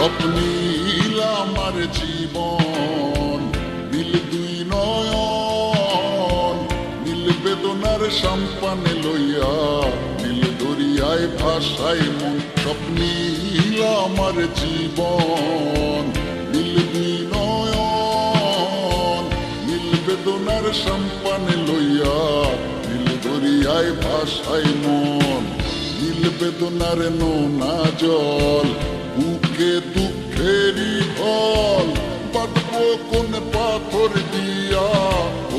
স্বপ্নীল আমার জীবন, নীল দুই নয়ন, নীল বেদনার সম্পানে লইয়া, নীল দরিয়ায় ভাসায় মন। স্বপ্নীল আমার জীবন, নীল দুই নয়ন, নীল বেদনার সম্পানে লইয়া, নীল দরিয়ায় ভাসায় মন। নীল বেদনার নোনা জল, বুকে দুঃখেরই ফল, বাঁধবো কোন পাথর দিয়া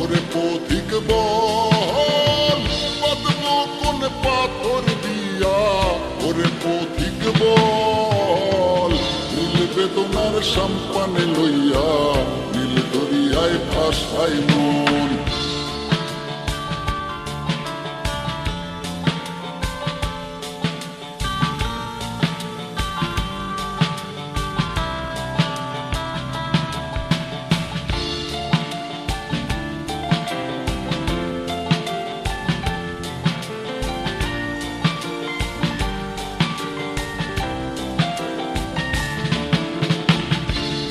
ওরে পথিক বল, বাঁধবো কোন পাথর দিয়া ওরে পথিক বল। নীল বেদনার সম্পানে লইয়া, নীল দরিয়ায় ভাসায় মন।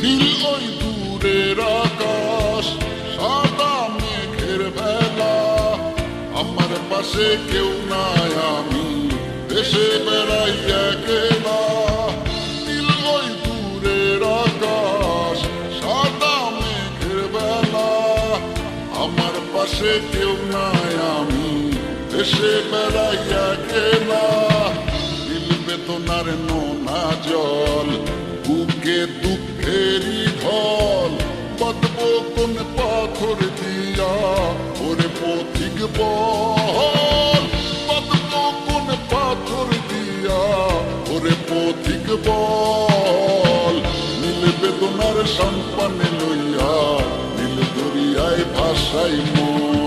নীল ওই দূরের আকাশ, সাদা মেঘের ভেলা, আমার পাশে কেউ নাই, আমি দেশে বেড়াই একলা। নীল ওই দূরের আকাশ, সাদা মেঘের ভেলা, আমার পাশে কেউ নাই, আমি দেশে বেড়াই একলা। নীল বেদনার নোনা জল, বুকে দুঃখেরই ঢল, বাঁধবো কোন পাথর দিয়া ওরে পথিক বল, বাঁধবো কোন পাথর দিয়া ওরে পথিক বল। নীল বেদনার সম্পানে লইয়া, নীল দরিয়ায় ভাসায় মন।